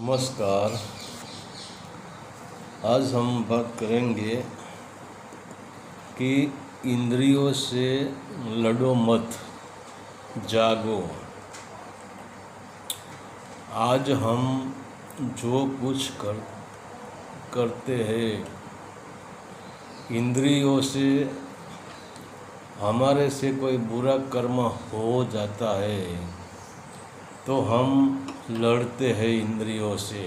नमस्कार। आज हम बात करेंगे कि इंद्रियों से लड़ो मत, जागो। आज हम जो कुछ करते हैं इंद्रियों से, हमारे से कोई बुरा कर्म हो जाता है तो हम लड़ते हैं इंद्रियों से।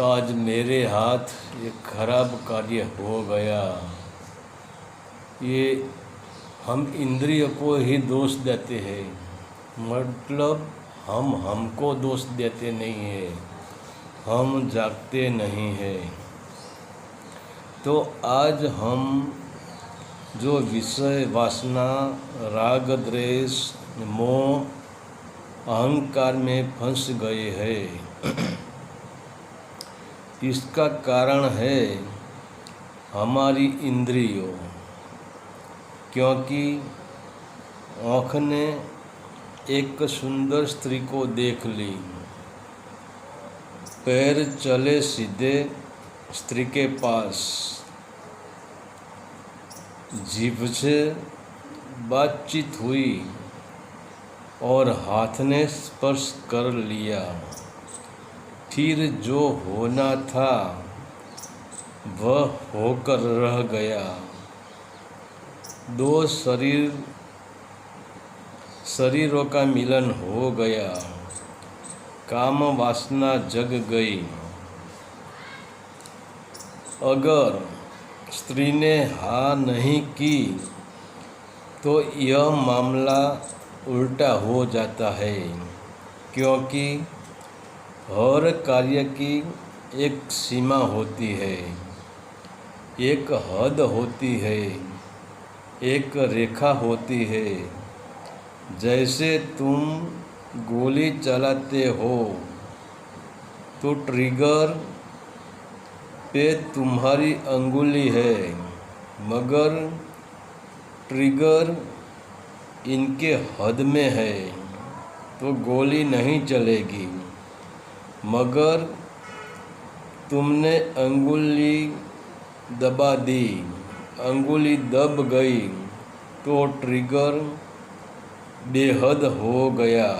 आज मेरे हाथ ये खराब कार्य हो गया, ये हम इंद्रियों को ही दोष देते हैं। मतलब हम हमको दोष देते नहीं हैं, हम जागते नहीं हैं। तो आज हम जो विषय वासना, राग, द्वेष, मोह, अहंकार में फंस गए हैं, इसका कारण है हमारी इंद्रियों। क्योंकि आँख ने एक सुंदर स्त्री को देख ली, पैर चले सीधे स्त्री के पास, जीभ से बातचीत हुई और हाथ ने स्पर्श कर लिया। फिर जो होना था वह होकर रह गया। दो शरीरों का मिलन हो गया, काम वासना जग गई। अगर स्त्री ने हाँ नहीं की तो यह मामला उल्टा हो जाता है। क्योंकि हर कार्य की एक सीमा होती है, एक हद होती है, एक रेखा होती है। जैसे तुम गोली चलाते हो तो ट्रिगर पे तुम्हारी अंगुली है, मगर ट्रिगर इनके हद में है तो गोली नहीं चलेगी। मगर तुमने अंगुली दबा दी, अंगुली दब गई तो ट्रिगर बेहद हो गया,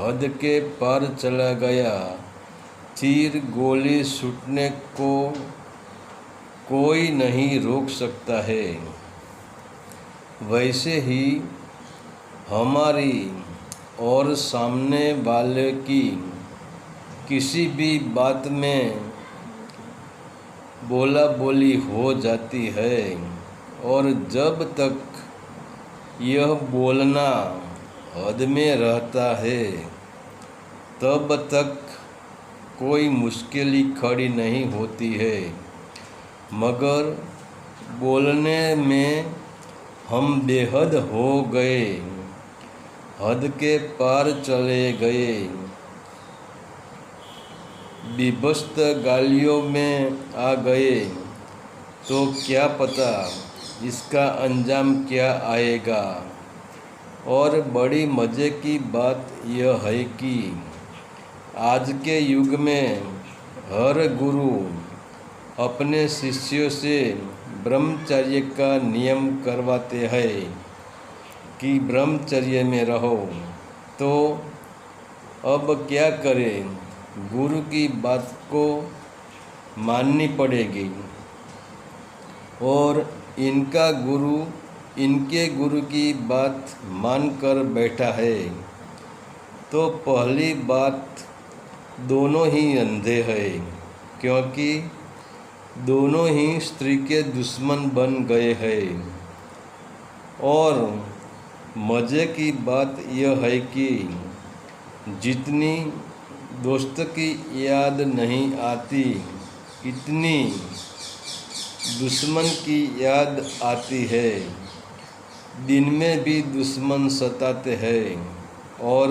हद के पार चला गया। फिर गोली छूटने को कोई नहीं रोक सकता है। वैसे ही हमारी और सामने वाले की किसी भी बात में बोला बोली हो जाती है, और जब तक यह बोलना हद में रहता है तब तक कोई मुश्किल खड़ी नहीं होती है। मगर बोलने में हम बेहद हो गए, हद के पार चले गए, विभत्स गालियों में आ गए, तो क्या पता इसका अंजाम क्या आएगा। और बड़ी मज़े की बात यह है कि आज के युग में हर गुरु अपने शिष्यों से ब्रह्मचर्य का नियम करवाते हैं कि ब्रह्मचर्य में रहो। तो अब क्या करें, गुरु की बात को माननी पड़ेगी। और इनके गुरु की बात मानकर बैठा है तो पहली बात दोनों ही अंधे हैं, क्योंकि दोनों ही स्त्री के दुश्मन बन गए हैं। और मज़े की बात यह है कि जितनी दोस्त की याद नहीं आती, इतनी दुश्मन की याद आती है। दिन में भी दुश्मन सताते हैं और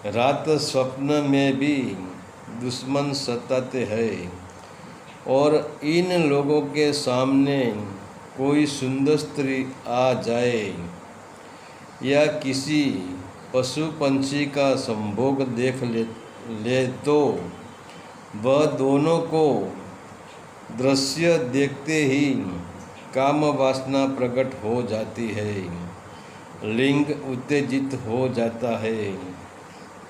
रात स्वप्न में भी दुश्मन सताते हैं। और इन लोगों के सामने कोई सुंदर स्त्री आ जाए या किसी पशु पंछी का संभोग ले तो वह दोनों को दृश्य देखते ही काम वासना प्रकट हो जाती है, लिंग उत्तेजित हो जाता है,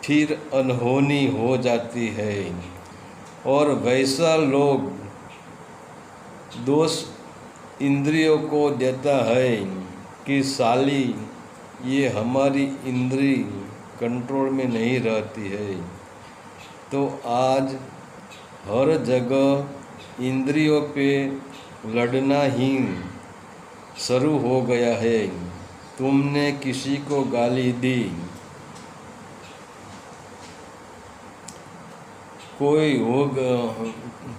फिर अनहोनी हो जाती है। और वैसा लोग दोष इंद्रियों को देता है कि साली ये हमारी इंद्री कंट्रोल में नहीं रहती है। तो आज हर जगह इंद्रियों पे लड़ना ही शुरू हो गया है। तुमने किसी को गाली दी, कोई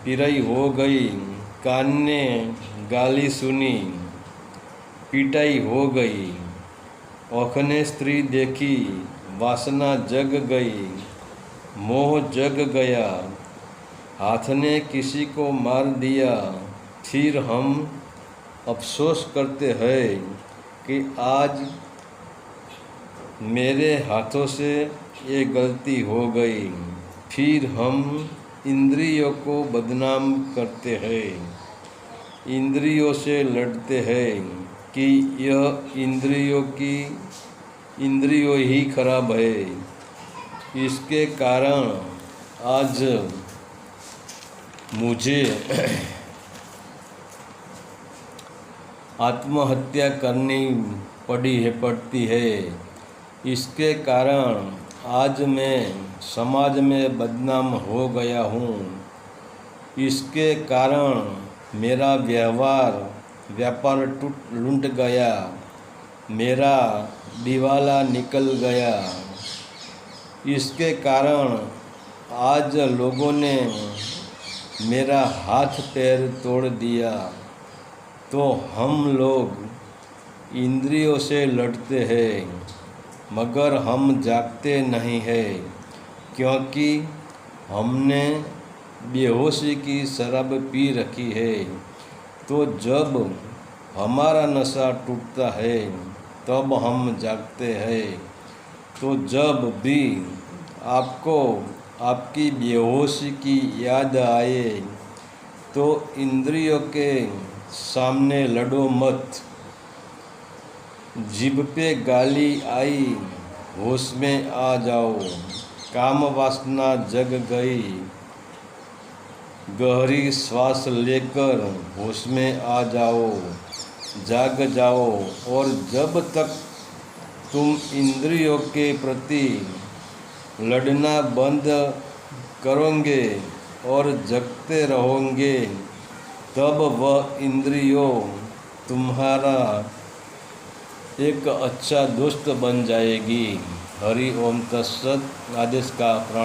पिराई हो गई, कान ने गाली सुनी, पिटाई हो गई, आँख ने स्त्री देखी, वासना जग गई, मोह जग गया, हाथ ने किसी को मार दिया, फिर हम अफसोस करते हैं कि आज मेरे हाथों से ये गलती हो गई। फिर हम इंद्रियों को बदनाम करते हैं, इंद्रियों से लड़ते हैं कि यह इंद्रियों ही खराब है। इसके कारण आज मुझे आत्महत्या करनी पड़ती है। इसके कारण आज मैं समाज में बदनाम हो गया हूँ। इसके कारण मेरा व्यापार लूट गया, मेरा दिवाला निकल गया। इसके कारण आज लोगों ने मेरा हाथ पैर तोड़ दिया। तो हम लोग इंद्रियों से लड़ते हैं, मगर हम जागते नहीं हैं, क्योंकि हमने बेहोशी की शराब पी रखी है। तो जब हमारा नशा टूटता है तब हम जागते हैं। तो जब भी आपको आपकी बेहोशी की याद आए तो इंद्रियों के सामने लड़ो मत। जीभ पे गाली आई, होश में आ जाओ, काम वासना जग गई, गहरी श्वास लेकर होश में आ जाओ, जाग जाओ। और जब तक तुम इंद्रियों के प्रति लड़ना बंद करोगे और जगते रहोगे, तब वह इंद्रियों तुम्हारा एक अच्छा दोस्त बन जाएगी। हरि ओम तत्सत। आदेश का प्रणाम।